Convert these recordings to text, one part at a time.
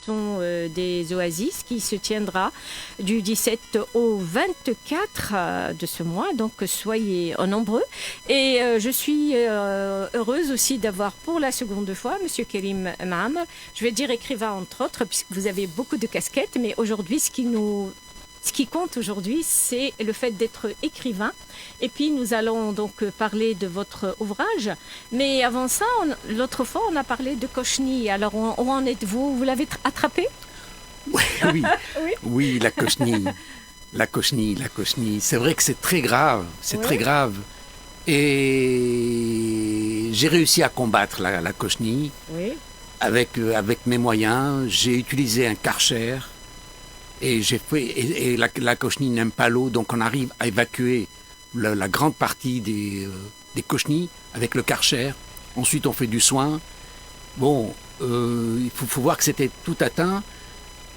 marathon des Oasis qui se tiendra du 17 au 24 de ce mois. Donc soyez nombreux. Et je suis heureuse aussi d'avoir pour la seconde fois Monsieur Karim Maamar. Je vais dire écrivain entre autres, puisque vous avez beaucoup de casquettes, mais aujourd'hui, ce qui compte aujourd'hui, c'est le fait d'être écrivain. Et puis, nous allons donc parler de votre ouvrage. Mais avant ça, l'autre fois, on a parlé de Kochni. Alors, où en êtes-vous? Vous l'avez attrapé? Oui, oui, la Kochni. La Kochni. C'est vrai que c'est très grave. C'est très grave. Et j'ai réussi à combattre la Kochni. Oui. Avec mes moyens. J'ai utilisé un Karcher. Et la Kochni n'aime pas l'eau, donc on arrive à évacuer la grande partie des Kochnis avec le Karcher. Ensuite, on fait du soin. Bon, il faut voir que c'était tout atteint,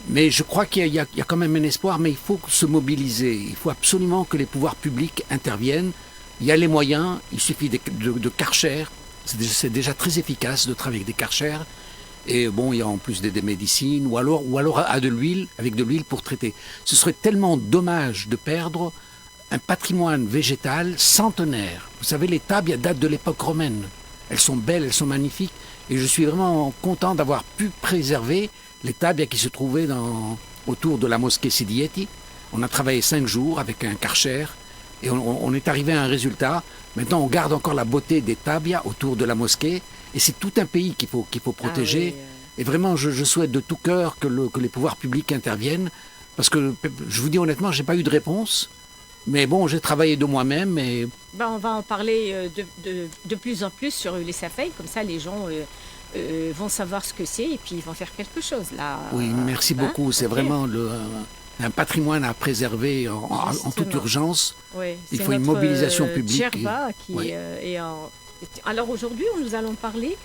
mais je crois qu'il y a quand même un espoir, mais il faut se mobiliser. Il faut absolument que les pouvoirs publics interviennent. Il y a les moyens, il suffit de Karcher. C'est déjà très efficace de travailler avec des Karcher. Et bon, il y a en plus des médecines, ou alors avec de l'huile pour traiter. Ce serait tellement dommage de perdre un patrimoine végétal centenaire. Vous savez, les tables datent de l'époque romaine. Elles sont belles, elles sont magnifiques. Et je suis vraiment content d'avoir pu préserver les tables qui se trouvaient autour de la mosquée Sidi Eti. On a travaillé 5 jours avec un Karcher et on est arrivé à un résultat. Maintenant, on garde encore la beauté des tabias autour de la mosquée. Et c'est tout un pays qu'il faut protéger. Et vraiment, je souhaite de tout cœur que les pouvoirs publics interviennent. Parce que, je vous dis honnêtement, je n'ai pas eu de réponse. Mais bon, j'ai travaillé de moi-même. Et... on va en parler de plus en plus sur les Safei. Comme ça, les gens vont savoir ce que c'est et puis ils vont faire quelque chose. Là, oui, merci beaucoup. C'est vraiment un patrimoine à préserver en toute urgence. Oui, il faut une mobilisation publique. Djerba qui est en... Alors aujourd'hui, nous allons parler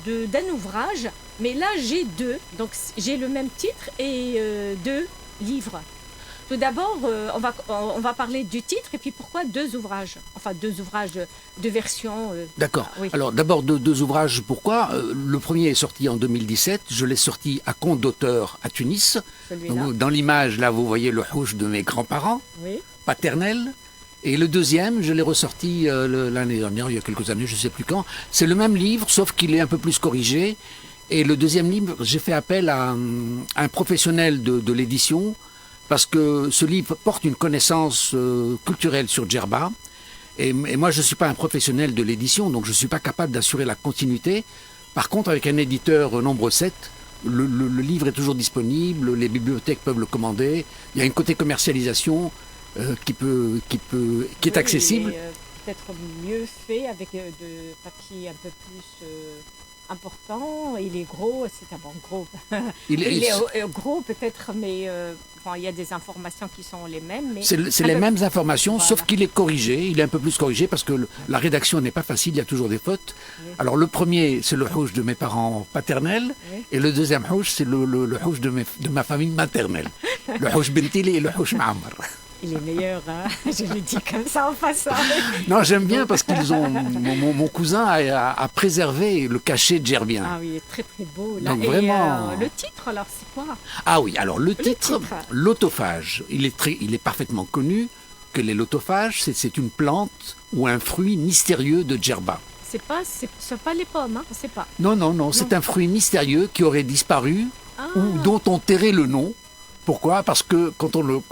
d'un ouvrage, mais là j'ai 2, donc j'ai le même titre et 2 livres. Tout d'abord, on va parler du titre et puis pourquoi 2 ouvrages, enfin 2 ouvrages de version. D'accord. Oui. Alors d'abord 2 ouvrages, pourquoi le premier est sorti en 2017, je l'ai sorti à compte d'auteur à Tunis. Donc, dans l'image, là, vous voyez le houch de mes grands-parents paternels. Et le deuxième, je l'ai ressorti l'année dernière, il y a quelques années, je ne sais plus quand. C'est le même livre, sauf qu'il est un peu plus corrigé. Et le deuxième livre, j'ai fait appel à un professionnel de l'édition, parce que ce livre porte une connaissance culturelle sur Djerba. Et moi, je ne suis pas un professionnel de l'édition, donc je ne suis pas capable d'assurer la continuité. Par contre, avec un éditeur nombre 7, le livre est toujours disponible, les bibliothèques peuvent le commander. Il y a un côté commercialisation qui est accessible. Il est peut-être mieux fait avec de papier un peu plus important. Il est gros, c'est un bon gros. Il est gros peut-être, mais il y a des informations qui sont les mêmes. Mais c'est les mêmes informations, sauf qu'il est corrigé. Il est un peu plus corrigé parce que la rédaction n'est pas facile, il y a toujours des fautes. Oui. Alors le premier, c'est le houch de mes parents paternels, et le deuxième houch, c'est le houch de ma famille maternelle. Le houch Bentili et le houch Maamar. Il est meilleur, hein. Je le dis comme ça en passant. Non, j'aime bien parce qu'ils ont. Mon cousin a préservé le cachet djerbien. Ah oui, il est très très beau. Là. Donc vraiment. Le titre, alors, c'est quoi? Ah oui, alors le titre, l'autophage. Il est parfaitement connu que les lotophages, c'est une plante ou un fruit mystérieux de Djerba. C'est pas les pommes, hein. C'est pas. Non, c'est un fruit mystérieux qui aurait disparu ou dont on tairait le nom. Pourquoi? Parce que quand on le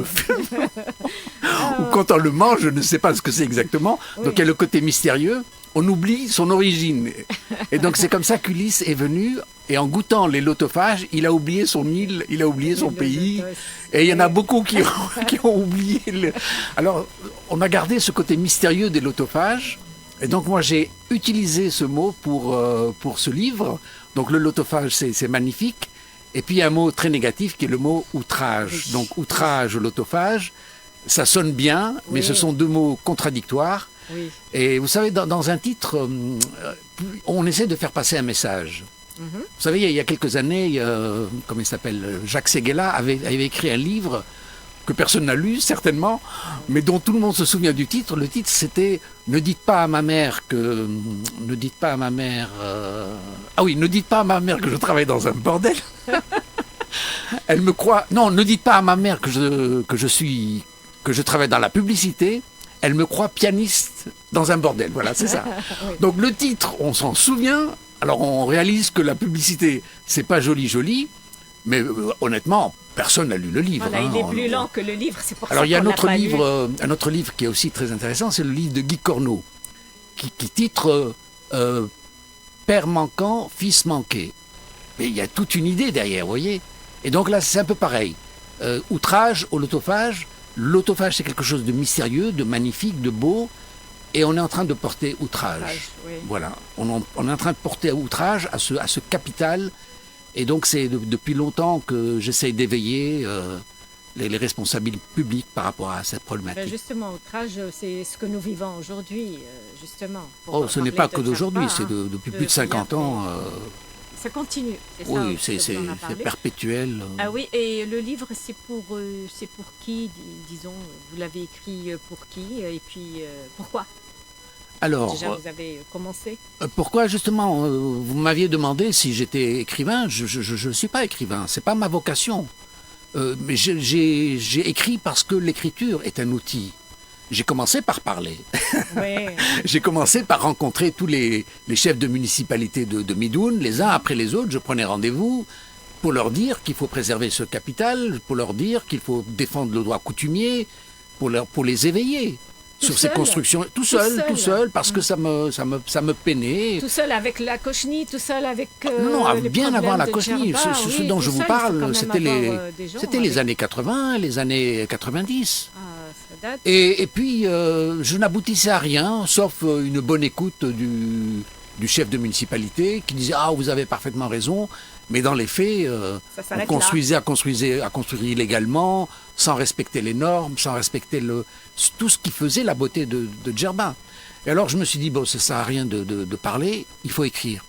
fume ou quand on le mange, je ne sais pas ce que c'est exactement. Oui. Donc il y a le côté mystérieux, on oublie son origine. Et donc c'est comme ça qu'Ulysse est venu, et en goûtant les lotophages, il a oublié son île, il a oublié son pays. Et il y en a beaucoup qui ont oublié. Alors on a gardé ce côté mystérieux des lotophages. Et donc moi j'ai utilisé ce mot pour ce livre. Donc le lotophage, c'est magnifique. Et puis il y a un mot très négatif qui est le mot outrage. Oui. Donc outrage, lotophage, ça sonne bien, mais ce sont 2 mots contradictoires. Oui. Et vous savez, dans un titre, on essaie de faire passer un message. Vous savez, il y a quelques années, comment il s'appelle, Jacques Séguéla avait écrit un livre que personne n'a lu certainement, mais dont tout le monde se souvient du titre. Le titre c'était Ne dites pas à ma mère que ne dites pas à ma mère ah oui, ne dites pas à ma mère que je travaille dans un bordel. Elle me croit. Non, ne dites pas à ma mère que je travaille dans la publicité. Elle me croit pianiste dans un bordel. Voilà, c'est ça. Oui. Donc le titre, on s'en souvient. Alors on réalise que la publicité, c'est pas joli, mais honnêtement, personne n'a lu le livre. Voilà, il est plus lent que le livre, c'est pour ça Alors il y a qu'on l'a pas lu. un autre livre qui est aussi très intéressant, c'est le livre de Guy Corneau, qui titre Père manquant, fils manqué. Mais il y a toute une idée derrière, vous voyez. Et donc là, c'est un peu pareil. Outrage, holotophage. L'autophage, c'est quelque chose de mystérieux, de magnifique, de beau. Et on est en train de porter outrage. Oui. Voilà. On est en train de porter outrage à ce capital. Et donc, c'est depuis longtemps que j'essaye d'éveiller les responsables publics par rapport à cette problématique. Ben justement, outrage, c'est ce que nous vivons aujourd'hui, justement. Oh, ce n'est pas que d'aujourd'hui, c'est depuis plus de 50 ans. Ça continue, c'est ça. Oui, ce c'est dont on a parlé. perpétuel. Ah oui, et le livre, c'est pour qui, disons, vous l'avez écrit pour qui, et puis pourquoi? Alors, déjà, vous avez commencé. Pourquoi justement vous m'aviez demandé si j'étais écrivain. Je ne suis pas écrivain, c'est pas ma vocation. Mais j'ai écrit parce que l'écriture est un outil. J'ai commencé par parler. Oui. J'ai commencé par rencontrer tous les chefs de municipalité de Médoune, les uns après les autres. Je prenais rendez-vous pour leur dire qu'il faut préserver ce capital, pour leur dire qu'il faut défendre le droit coutumier, pour les éveiller sur ces constructions, tout seul, parce que ça me peinait. Tout seul avec la cochenille, tout seul avec non, les bien avant la de cochenille. Djerba, Ce dont je vous parle, c'était les avec... années 80, les années 90. Ah, ça date. Et puis, je n'aboutissais à rien, sauf une bonne écoute du chef de municipalité qui disait « Ah, vous avez parfaitement raison ». Mais dans les faits, on construisait à construire illégalement, sans respecter les normes, sans respecter tout ce qui faisait la beauté de Djerba. Et alors je me suis dit, bon, ça ne sert à rien de parler, il faut écrire.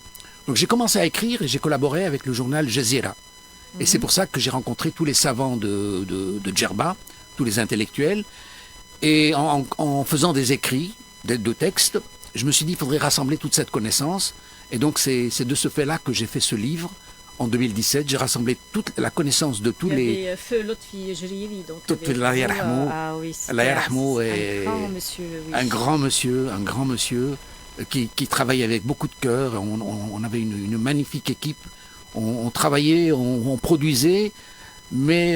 Donc j'ai commencé à écrire et j'ai collaboré avec le journal Jazeera. Et c'est pour ça que j'ai rencontré tous les savants de Djerba, tous les intellectuels. Et en faisant des écrits, de textes, je me suis dit, il faudrait rassembler toute cette connaissance. Et donc c'est de ce fait-là que j'ai fait ce livre. En 2017, j'ai rassemblé toute la connaissance de tous les... Feu Lotfi Jriri, donc... Ah oui, est un grand monsieur qui travaille avec beaucoup de cœur. On avait une magnifique équipe. On travaillait, on produisait, mais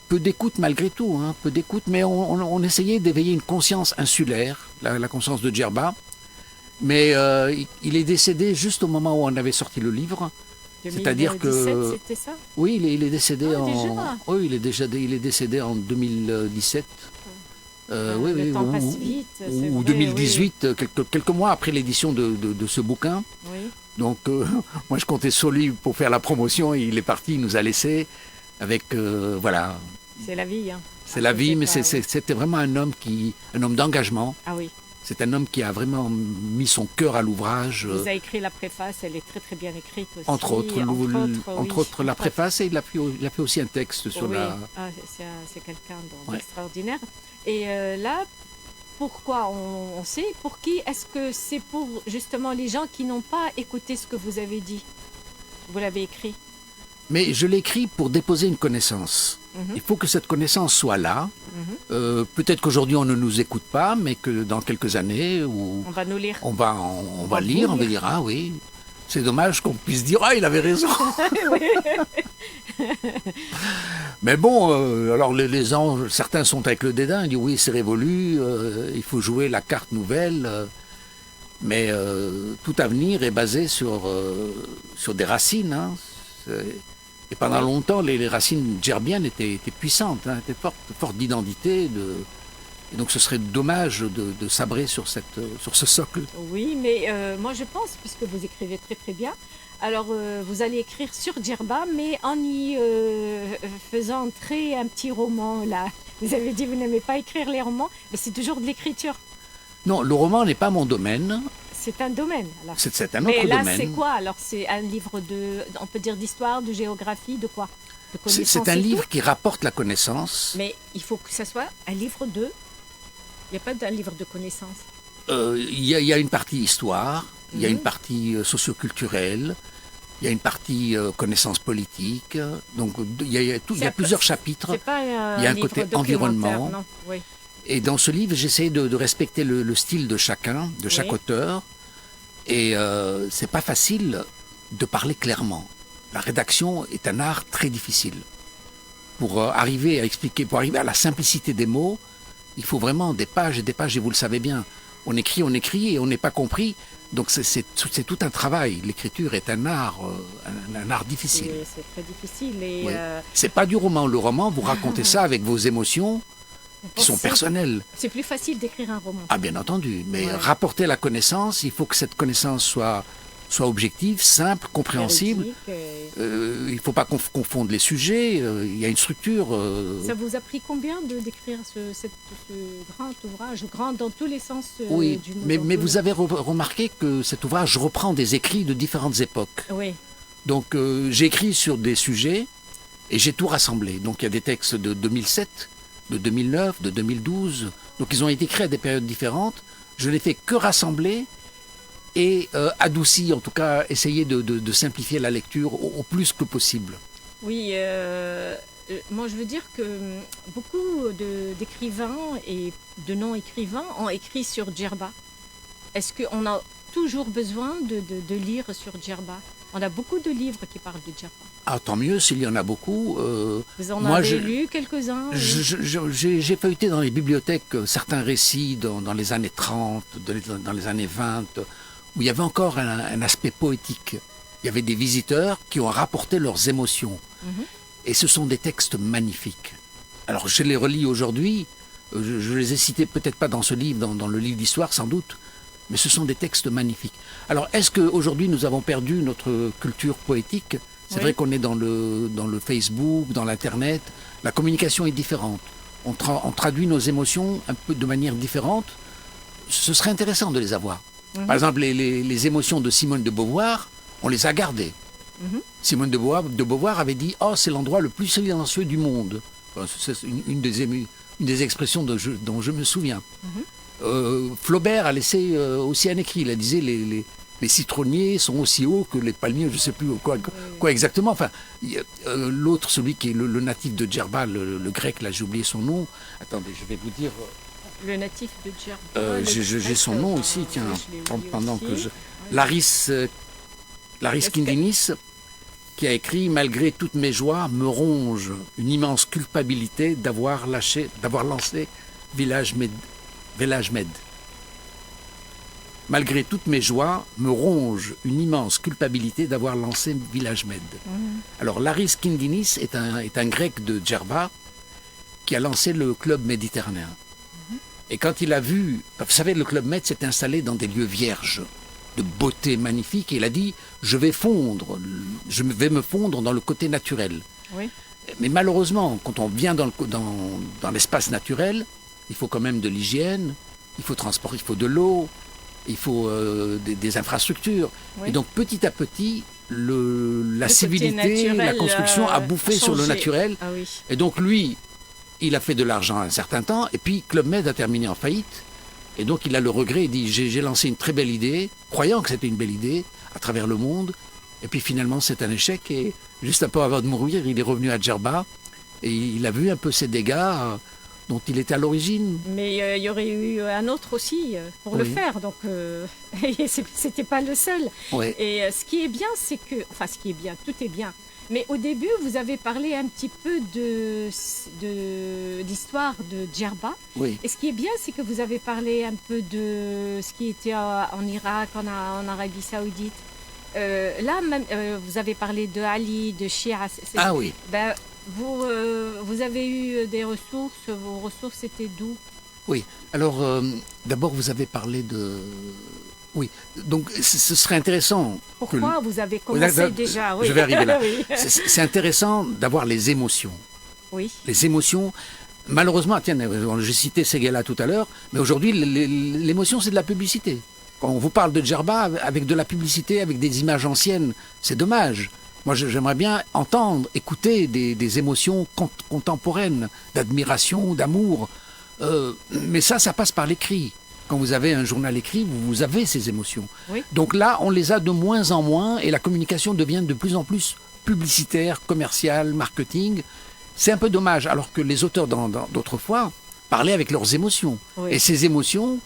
peu d'écoute malgré tout. Hein, peu d'écoute, mais on essayait d'éveiller une conscience insulaire, la conscience de Djerba. Mais il est décédé juste au moment où on avait sorti le livre. C'est-à-dire que c'était ça. Oui, il est décédé oui, il est décédé en 2017. Le temps passe vite. Ou vrai, 2018, oui. quelques mois après l'édition de ce bouquin. Oui. Donc moi je comptais sur lui pour faire la promotion et il est parti, il nous a laissés avec voilà. C'est la vie. Hein. C'est la vie, mais c'était vraiment un homme d'engagement. Ah oui. C'est un homme qui a vraiment mis son cœur à l'ouvrage. Il vous a écrit la préface, elle est très très bien écrite aussi. Entre autres, la préface, et il a fait aussi un texte sur la... Ah, c'est quelqu'un d'extraordinaire. Et là, pourquoi on sait pour qui? Est-ce que c'est pour justement les gens qui n'ont pas écouté ce que vous avez dit? Vous l'avez écrit? Mais je l'écris pour déposer une connaissance. Il faut que cette connaissance soit là. Peut-être qu'aujourd'hui on ne nous écoute pas, mais que dans quelques années, on va nous lire. On va lire, on va dire ah oui. C'est dommage qu'on puisse dire ah il avait raison. Mais bon, alors les gens, certains sont avec le dédain, ils disent oui c'est révolu, il faut jouer la carte nouvelle. Mais tout avenir est basé sur des racines. Hein. Et pendant longtemps, les racines djerbiennes étaient puissantes, hein, étaient fortes d'identité. Et donc ce serait dommage de sabrer sur ce socle. Oui, mais moi je pense, puisque vous écrivez très très bien, alors vous allez écrire sur Djerba, mais en y faisant entrer un petit roman là. Vous avez dit que vous n'aimez pas écrire les romans, mais c'est toujours de l'écriture. Non, le roman n'est pas mon domaine. C'est un domaine. Alors. C'est un autre domaine. Mais là, c'est quoi? Alors, c'est un livre on peut dire d'histoire, de géographie, de quoi? connaissances. C'est un livre qui rapporte la connaissance. Mais il faut que ça soit un livre de... Il n'y a pas d'un livre de connaissances. Il y a une partie histoire, il y a une partie socioculturelle, il y a une partie connaissances politiques. Donc il y a plusieurs chapitres. C'est pas Il y a un côté environnement. Non. Oui. Et dans ce livre, j'essaie de respecter le style de chacun, de chaque auteur. Et c'est pas facile de parler clairement. La rédaction est un art très difficile. Pour arriver à expliquer, pour arriver à la simplicité des mots, il faut vraiment des pages et des pages, et vous le savez bien. On écrit et on n'est pas compris. Donc c'est tout un travail. L'écriture est un art difficile. C'est très difficile. Et c'est pas du roman. Le roman, vous racontez ça avec vos émotions qui sont personnelles. C'est plus facile d'écrire un roman. Ah, bien entendu. Mais rapporter la connaissance, il faut que cette connaissance soit objective, simple, compréhensible. Il ne faut pas confondre les sujets. Il y a une structure. Ça vous a pris combien d'écrire ce grand ouvrage, grand dans tous les sens du mot? Mais vous avez remarqué que cet ouvrage reprend des écrits de différentes époques. Oui. Donc j'ai écrit sur des sujets et j'ai tout rassemblé. Donc il y a des textes de 2007, de 2009, de 2012. Donc ils ont été écrits à des périodes différentes. Je n'ai fait que rassembler et adouci, en tout cas, essayer de simplifier la lecture au plus que possible. Oui, moi je veux dire que beaucoup d'écrivains et de non-écrivains ont écrit sur Djerba. Est-ce qu'on a toujours besoin de lire sur Djerba? On a beaucoup de livres qui parlent de Djerba. Ah, tant mieux s'il y en a beaucoup. Vous en avez lu quelques-uns? J'ai feuilleté dans les bibliothèques certains récits dans les années 30, dans les années 20, où il y avait encore un aspect poétique. Il y avait des visiteurs qui ont rapporté leurs émotions. Et ce sont des textes magnifiques. Alors je les relis aujourd'hui, je les ai cités peut-être pas dans ce livre, dans le livre d'histoire sans doute, mais ce sont des textes magnifiques. Alors est-ce qu'aujourd'hui nous avons perdu notre culture poétique? C'est vrai qu'on est dans le Facebook, dans l'Internet, la communication est différente. On traduit nos émotions un peu de manière différente. Ce serait intéressant de les avoir. Par exemple, les émotions de Simone de Beauvoir, on les a gardées. Simone de Beauvoir avait dit « Oh, c'est l'endroit le plus silencieux du monde ». C'est une des expressions dont je me souviens. Flaubert a laissé aussi un écrit. Il disait les citronniers sont aussi hauts que les palmiers, je ne sais plus quoi exactement. Enfin, l'autre, celui qui est le natif de Djerba, le grec, là j'ai oublié son nom. Attendez, je vais vous dire... Le natif de Djerba. J'ai son nom ici, tiens, pendant que je... Laris Kindinis, qui a écrit « Malgré toutes mes joies, me ronge une immense culpabilité d'avoir lancé Village Med. Malgré toutes mes joies, me ronge une immense culpabilité d'avoir lancé Village Med. » Alors Laris Kindinis est un grec de Djerba qui a lancé le club méditerranéen. Et quand il a vu... Vous savez, le Club Med s'est installé dans des lieux vierges, de beauté magnifique, et il a dit « je vais me fondre dans le côté naturel ». Mais malheureusement, quand on vient dans l'espace naturel, il faut quand même de l'hygiène, il faut transporter, il faut de l'eau, il faut des infrastructures. Et donc petit à petit, la civilité, naturel, la construction a bouffé sur le naturel. Et donc lui... Il a fait de l'argent un certain temps, et puis Club Med a terminé en faillite. Et donc il a le regret, il dit j'ai lancé une très belle idée, croyant que c'était une belle idée, à travers le monde. Et puis finalement c'est un échec, et juste un peu avant de mourir, il est revenu à Djerba, et il a vu un peu ces dégâts dont il était à l'origine. Mais il y aurait eu un autre aussi pour le faire, donc c'était pas le seul. Et ce qui est bien, c'est que... Enfin, ce qui est bien, tout est bien. Mais au début, vous avez parlé un petit peu d'histoire de Djerba. Et ce qui est bien, c'est que vous avez parlé un peu de ce qui était en Irak, en Arabie Saoudite. Là, même, vous avez parlé de Ali, de Shia. Ah oui. Ben, vous avez eu des ressources. Vos ressources étaient d'où? Oui. Alors, d'abord, vous avez parlé de... Oui, donc ce serait intéressant. Pourquoi vous avez commencé déjà? Je vais arriver là. C'est intéressant d'avoir les émotions. Les émotions, malheureusement, tiens, j'ai cité Séguéla tout à l'heure, mais aujourd'hui, l'émotion, c'est de la publicité. Quand on vous parle de Djerba avec de la publicité, avec des images anciennes, c'est dommage. Moi, j'aimerais bien entendre, écouter des émotions contemporaines, d'admiration, d'amour. Mais ça passe par l'écrit. Quand vous avez un journal écrit, vous avez ces émotions. Oui. Donc là, on les a de moins en moins et la communication devient de plus en plus publicitaire, commerciale, marketing. C'est un peu dommage, alors que les auteurs d'autrefois parlaient avec leurs émotions. Oui. Et ces émotions,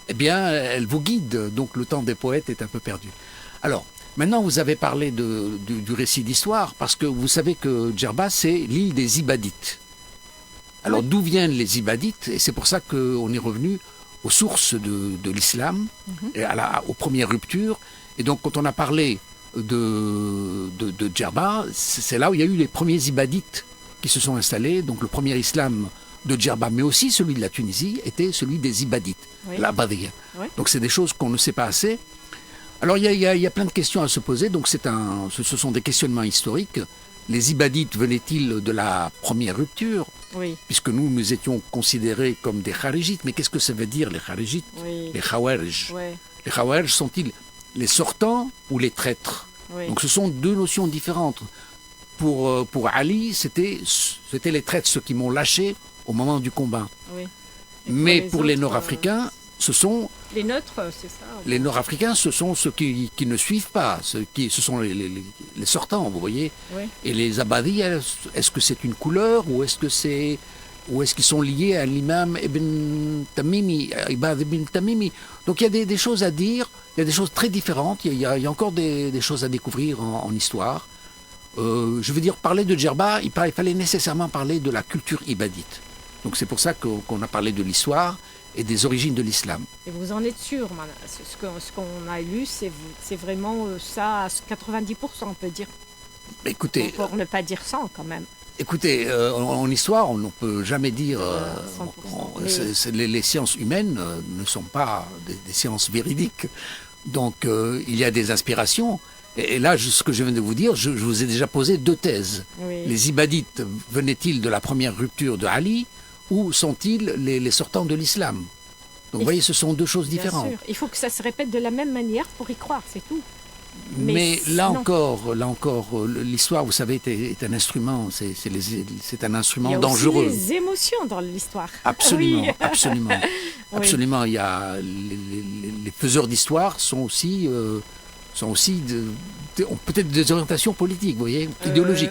eh bien, elles vous guident. Donc le temps des poètes est un peu perdu. Alors, maintenant, vous avez parlé du récit d'histoire, parce que vous savez que Djerba, c'est l'île des Ibadites. Alors, d'où viennent les Ibadites? Et c'est pour ça qu'on est revenu aux sources de l'islam, et aux premières ruptures. Et donc, quand on a parlé de Djerba, c'est là où il y a eu les premiers Ibadites qui se sont installés. Donc, le premier islam de Djerba, mais aussi celui de la Tunisie, était celui des Ibadites, la Badiyya. Oui. Donc, c'est des choses qu'on ne sait pas assez. Alors, il y a plein de questions à se poser. Donc, ce sont des questionnements historiques. Les Ibadites venaient-ils de la première rupture? Oui. Puisque nous étions considérés comme des Kharijites. Mais qu'est-ce que ça veut dire, les Kharijites? Oui. Les Khawarij. Oui. Les Khawarij sont-ils les sortants ou les traîtres? Oui. Donc, ce sont deux notions différentes. Pour Ali, c'était les traîtres, ceux qui m'ont lâché au moment du combat. Oui. Mais pour les Nord-Africains, ce sont... Les neutres, c'est ça. Les Nord-Africains, ce sont ceux qui ne suivent pas, ce sont les sortants, vous voyez. Oui. Et les Abadis, est-ce que c'est une couleur ou est-ce qu'ils sont liés à l'imam Ibn Tamimi, Ibad Ibn Tamimi? Donc il y a des choses à dire, il y a des choses très différentes, il y a encore des choses à découvrir en histoire. Je veux dire, parler de Djerba, il fallait nécessairement parler de la culture ibadite. Donc c'est pour ça qu'on a parlé de l'histoire et des origines de l'islam. Et vous en êtes sûr, ce qu'on a lu, c'est vraiment ça à 90%, on peut dire. Écoutez, pour ne pas dire 100 quand même. Écoutez, en histoire, on ne peut jamais dire... 100%, les sciences humaines ne sont pas des sciences véridiques. Donc il y a des inspirations. Et là, ce que je viens de vous dire, je vous ai déjà posé deux thèses. Oui. Les Ibadites venaient-ils de la première rupture de Ali ou sont-ils les sortants de l'islam? Donc vous voyez, ce sont deux choses différentes. Bien sûr. Il faut que ça se répète de la même manière pour y croire, c'est tout. Mais là encore, l'histoire, vous savez, est un instrument, c'est un instrument dangereux. Il y a aussi des émotions dans l'histoire. Absolument, Oui. absolument. Oui. Absolument, il y a les faiseurs d'histoire sont aussi ont peut-être des orientations politiques, vous voyez, idéologiques.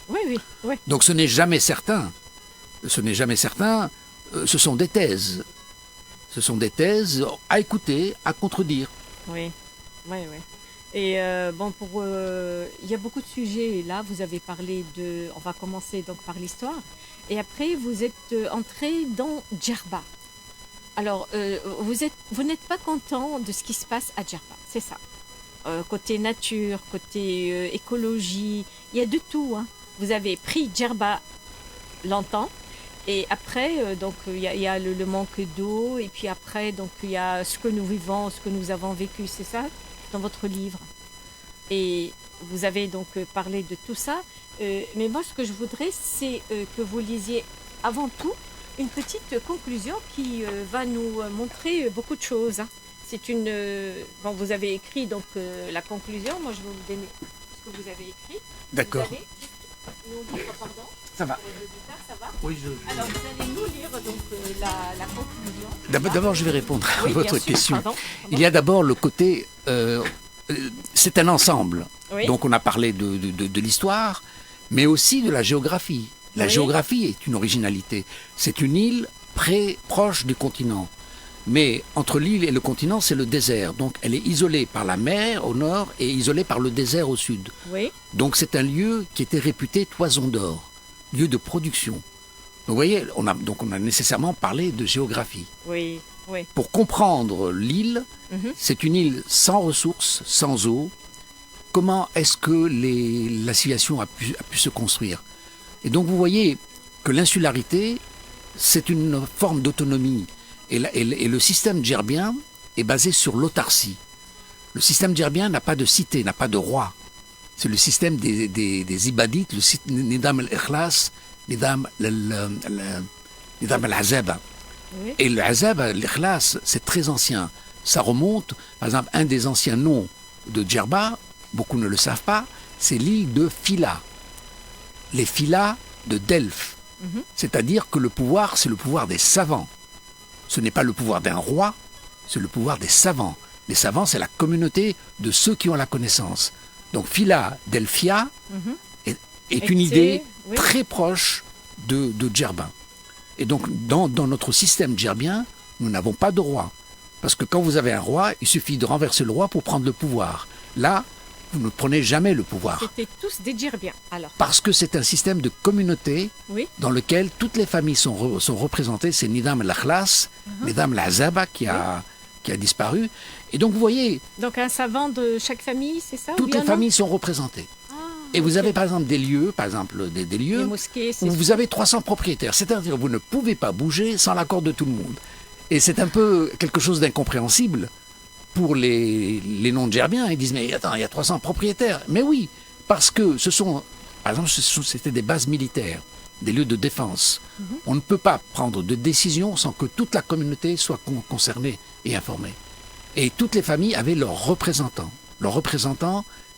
Oui. Donc ce n'est jamais certain. Ce sont des thèses. Ce sont des thèses à écouter, à contredire. Oui. Et il y a beaucoup de sujets. Et là, vous avez parlé on va commencer donc par l'histoire. Et après, vous êtes entré dans Djerba. Alors, vous n'êtes pas content de ce qui se passe à Djerba, c'est ça. Côté nature, côté écologie, il y a de tout. Hein. Vous avez pris Djerba longtemps. Et après, donc il y a le manque d'eau. Et puis après, donc il y a ce que nous vivons, ce que nous avons vécu, c'est ça, dans votre livre. Et vous avez donc parlé de tout ça. Mais moi, ce que je voudrais, c'est que vous lisiez avant tout une petite conclusion qui va nous montrer beaucoup de choses. Hein. C'est une... vous avez écrit donc la conclusion. Moi, je vais vous donner ce que vous avez écrit. D'accord. Pardon. Ça va. Ça va. Oui, Alors, vous allez nous lire donc la conclusion. D'abord, je vais répondre à oui, votre bien sûr. question. Pardon. Il y a d'abord le côté... c'est un ensemble. Oui. Donc, on a parlé de l'histoire, mais aussi de la géographie. La géographie est une originalité. C'est une île proche du continent. Mais entre l'île et le continent, c'est le désert. Donc, elle est isolée par la mer au nord et isolée par le désert au sud. Oui. Donc, c'est un lieu qui était réputé toison d'or, lieu de production. Donc, vous voyez, on a nécessairement parlé de géographie. Oui. Pour comprendre l'île, c'est une île sans ressources, sans eau. Comment est-ce que la civilisation a pu se construire? Et donc, vous voyez que l'insularité, c'est une forme d'autonomie. Et le système djerbien est basé sur l'autarcie. Le système djerbien n'a pas de cité, n'a pas de roi. C'est le système des Ibadites, le Nidam al-Ikhlas, Nidam al-Azaba. Oui. Et l'Azaba, l'Ikhlas, c'est très ancien. Ça remonte, par exemple, un des anciens noms de Djerba, beaucoup ne le savent pas, c'est l'île de Phila. Les Philas de Delphes. C'est-à-dire que le pouvoir, c'est le pouvoir des savants. Ce n'est pas le pouvoir d'un roi, c'est le pouvoir des savants. Les savants, c'est la communauté de ceux qui ont la connaissance. Donc Phila Delphia est une idée très proche de Djerbin. Et donc dans notre système djerbien, nous n'avons pas de roi. Parce que quand vous avez un roi, il suffit de renverser le roi pour prendre le pouvoir. Là, vous ne prenez jamais le pouvoir. C'était tous des Djerbiens, alors. Parce que c'est un système de communauté dans lequel toutes les familles sont représentées. C'est Nidam al-Akhlas, Nidam al-Azaba qui a disparu. Et donc vous voyez... Donc un savant de chaque famille, c'est ça? Toutes les familles sont représentées. Et vous avez par exemple des lieux, des lieux les mosquées, où vous avez 300 propriétaires. C'est-à-dire que vous ne pouvez pas bouger sans l'accord de tout le monde. Et c'est un peu quelque chose d'incompréhensible pour les non-djerbiens. Ils disent, mais attends, il y a 300 propriétaires. Mais oui, parce que par exemple, c'était des bases militaires, des lieux de défense. On ne peut pas prendre de décision sans que toute la communauté soit concernée et informée. Et toutes les familles avaient leurs représentants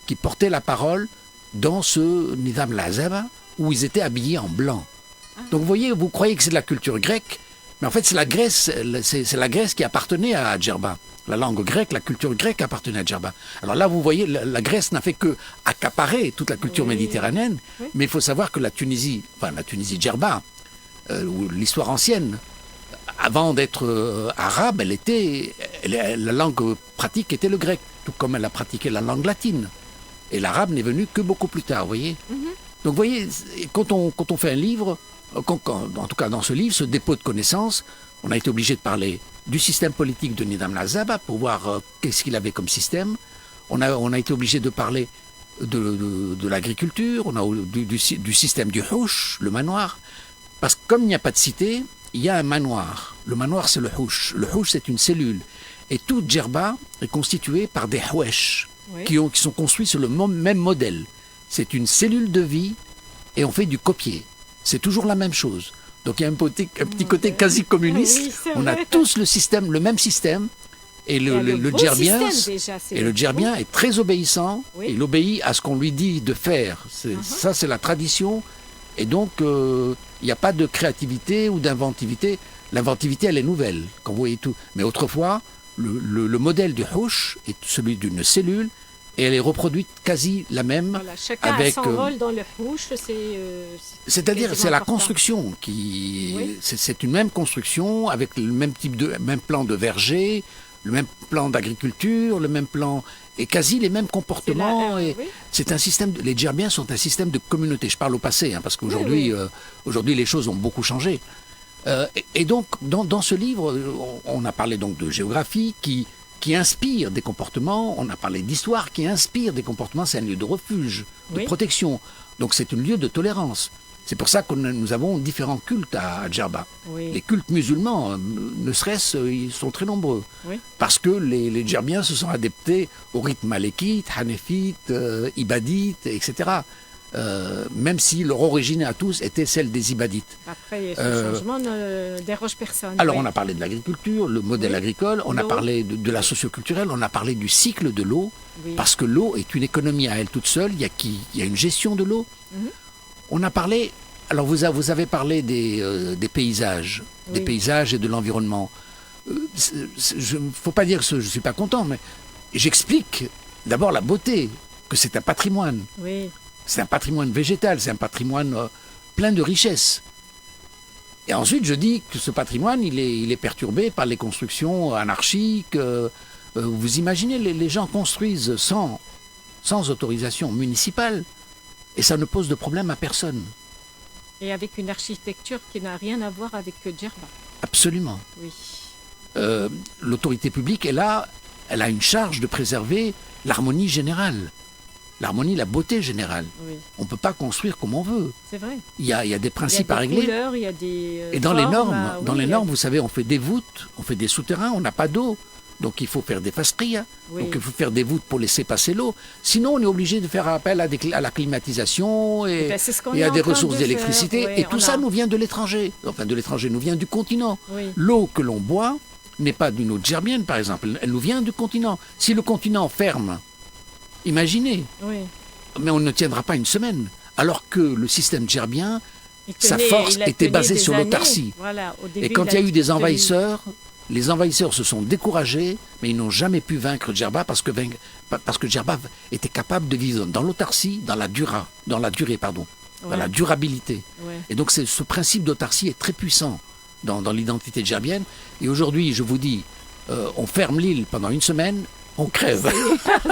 qui portaient la parole dans ce Nidam Lazaba où ils étaient habillés en blanc. Donc vous voyez, vous croyez que c'est de la culture grecque, mais en fait c'est la Grèce qui appartenait à Djerba. La langue grecque, la culture grecque appartenait à Djerba. Alors là, vous voyez, la Grèce n'a fait que accaparer toute la culture méditerranéenne, mais il faut savoir que la Tunisie Djerba, ou l'histoire ancienne, avant d'être arabe, la langue pratique était le grec, tout comme elle a pratiqué la langue latine. Et l'arabe n'est venu que beaucoup plus tard, vous voyez. Donc vous voyez, quand on fait un livre, en tout cas dans ce livre, ce dépôt de connaissances, on a été obligé de parler du système politique de Nidam Lazaba pour voir qu'est-ce qu'il avait comme système. On a été obligé de parler de l'agriculture, du système du houch, le manoir. Parce que comme il n'y a pas de cité, il y a un manoir. Le manoir, c'est le houch. Le houch, c'est une cellule. Et tout Djerba est constitué par des houesh qui sont construits sur le même modèle. C'est une cellule de vie et on fait du copier. C'est toujours la même chose. Donc il y a un petit côté quasi communiste. On a tous le même système. Et le Djerbien est très obéissant. Et il obéit à ce qu'on lui dit de faire. Ça, c'est la tradition. Et donc, il n'y a pas de créativité ou d'inventivité. L'inventivité, elle est nouvelle, quand vous voyez tout. Mais autrefois, le modèle du houch est celui d'une cellule. Et elle est reproduite quasi la même. Voilà, chacun a son rôle dans le houch. C'est-à-dire, c'est la construction c'est une même construction avec le même plan de verger, le même plan d'agriculture, le même plan et quasi les mêmes comportements. C'est un système. Les Djerbiens sont un système de communauté. Je parle au passé, parce qu'aujourd'hui, aujourd'hui, les choses ont beaucoup changé. Et donc, dans ce livre, on a parlé donc de géographie qui inspire des comportements, on a parlé d'histoire qui inspire des comportements, c'est un lieu de refuge, de protection, donc c'est un lieu de tolérance. C'est pour ça que nous avons différents cultes à Djerba. Les cultes musulmans, ne serait-ce, ils sont très nombreux, parce que les Djerbiens se sont adaptés au rythme malékite, hanéfite, ibadite, etc. Même si leur origine à tous était celle des Ibadites. Après, ce changement ne déroge personne. Alors, on a parlé de l'agriculture, le modèle agricole, on a parlé de la socioculturelle, on a parlé du cycle de l'eau, parce que l'eau est une économie à elle toute seule, il y a une gestion de l'eau. On a parlé, alors vous avez parlé des paysages, des paysages et de l'environnement. Il ne faut pas dire que je ne suis pas content, mais j'explique d'abord la beauté, que c'est un patrimoine. C'est un patrimoine végétal, c'est un patrimoine plein de richesses. Et ensuite, je dis que ce patrimoine, il est perturbé par les constructions anarchiques. Vous imaginez, les gens construisent sans autorisation municipale, et ça ne pose de problème à personne. Et avec une architecture qui n'a rien à voir avec Djerba. Absolument. L'autorité publique est là, elle a une charge de préserver l'harmonie générale. La beauté générale. On ne peut pas construire comme on veut. C'est vrai. Il y a des principes à régler. Couleurs, il y a des et dans les normes, vous savez, on fait des voûtes, on fait des souterrains, on n'a pas d'eau. Donc il faut faire des fasqiyas. Donc il faut faire des voûtes pour laisser passer l'eau. Sinon, on est obligé de faire appel à la climatisation et à des ressources d'électricité. Et tout ça nous vient de l'étranger. Enfin, de l'étranger, nous vient du continent. L'eau que l'on boit n'est pas d'une eau djerbienne, par exemple. Elle nous vient du continent. Si le continent ferme, imaginez. mais on ne tiendra pas une semaine. Alors que le système djerbien, sa tenait- force il a était tenu basée des sur années. l'autarcie. Voilà, au début, Et quand il y a eu des tenu- envahisseurs, les envahisseurs se sont découragés, mais ils n'ont jamais pu vaincre Djerba parce que Djerba était capable de vivre dans l'autarcie, dans la durée, dans Ouais. la durabilité. Ouais. Et donc ce principe d'autarcie est très puissant dans l'identité djerbienne. Et aujourd'hui, je vous dis, on ferme l'île pendant une semaine, on crève.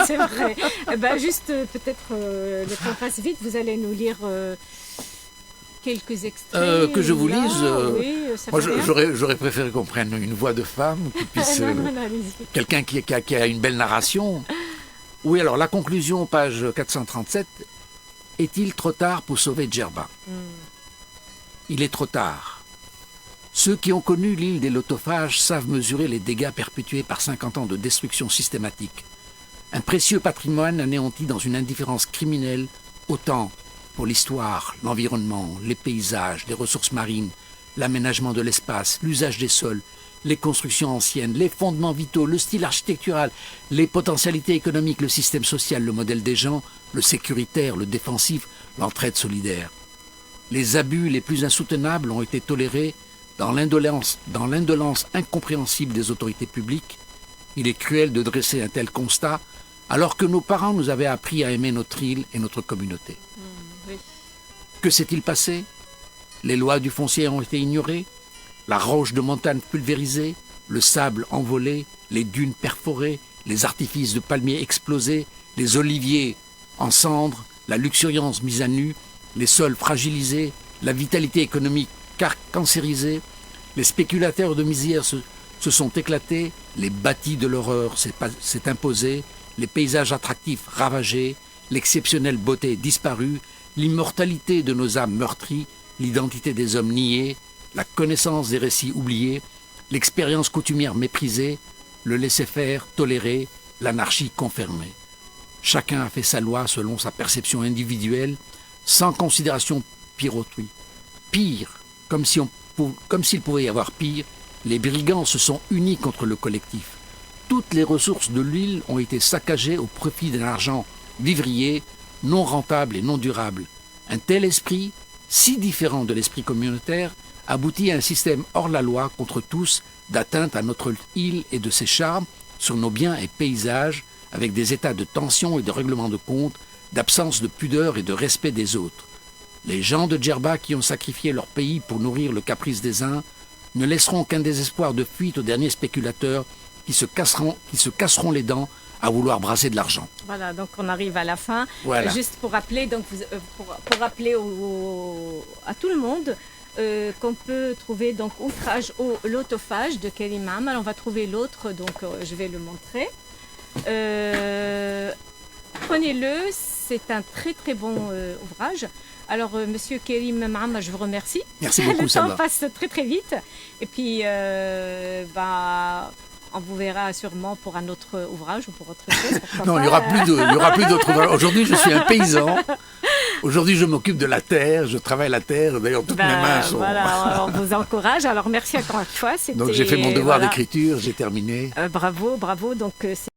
C'est vrai. Eh ben, juste, peut-être, le temps passe vite, vous allez nous lire quelques extraits. Que je vous là. lise, Oui, ça Moi, fait rien. j'aurais préféré qu'on prenne une voix de femme, qui puisse, Non, non, non, allez-y. quelqu'un qui a une belle narration. Oui, alors la conclusion, page 437. Est-il trop tard pour sauver Djerba? Il est trop tard. Ceux qui ont connu l'île des lotophages savent mesurer les dégâts perpétués par 50 ans de destruction systématique. Un précieux patrimoine anéanti dans une indifférence criminelle, autant pour l'histoire, l'environnement, les paysages, les ressources marines, l'aménagement de l'espace, l'usage des sols, les constructions anciennes, les fondements vitaux, le style architectural, les potentialités économiques, le système social, le modèle des gens, le sécuritaire, le défensif, l'entraide solidaire. Les abus les plus insoutenables ont été tolérés dans l'indolence incompréhensible des autorités publiques. Il est cruel de dresser un tel constat alors que nos parents nous avaient appris à aimer notre île et notre communauté. Oui. Que s'est-il passé? Les lois du foncier ont été ignorées, la roche de montagne pulvérisée, le sable envolé, les dunes perforées, les artifices de palmiers explosés, les oliviers en cendres, la luxuriance mise à nu, les sols fragilisés, la vitalité économique cancérisée, les spéculateurs de misère se sont éclatés, les bâtis de l'horreur s'est imposé, les paysages attractifs ravagés, l'exceptionnelle beauté disparue, l'immortalité de nos âmes meurtries, l'identité des hommes niée, la connaissance des récits oubliés, l'expérience coutumière méprisée, le laisser-faire toléré, l'anarchie confirmée. Chacun a fait sa loi selon sa perception individuelle, sans considération pire autrui. Pire, comme s'il pouvait y avoir pire, les brigands se sont unis contre le collectif. Toutes les ressources de l'île ont été saccagées au profit d'un argent vivrier, non rentable et non durable. Un tel esprit, si différent de l'esprit communautaire, aboutit à un système hors la loi contre tous, d'atteinte à notre île et de ses charmes, sur nos biens et paysages, avec des états de tension et de règlement de compte, d'absence de pudeur et de respect des autres. Les gens de Djerba qui ont sacrifié leur pays pour nourrir le caprice des uns ne laisseront qu'un désespoir de fuite aux derniers spéculateurs qui se casseront les dents à vouloir brasser de l'argent. Voilà, donc on arrive à la fin. Voilà. Juste pour rappeler, donc, pour rappeler à tout le monde qu'on peut trouver donc Outrage au lotophage de Karim Amal. On va trouver l'autre, donc je vais le montrer. Prenez-le, c'est un très très bon ouvrage. Alors, Monsieur Karim Maama, je vous remercie. Merci beaucoup, Le Salma. temps passe très très vite. Et puis, on vous verra sûrement pour un autre ouvrage ou pour autre chose. Non, il n'y aura plus d'autres ouvrages. Aujourd'hui, je suis un paysan. Aujourd'hui, je m'occupe de la terre. Je travaille la terre. D'ailleurs, toutes mes mains sont... Voilà, on vous encourage. Alors, merci encore une fois. Donc, j'ai fait mon devoir voilà. d'écriture. J'ai terminé. Bravo, bravo. Donc,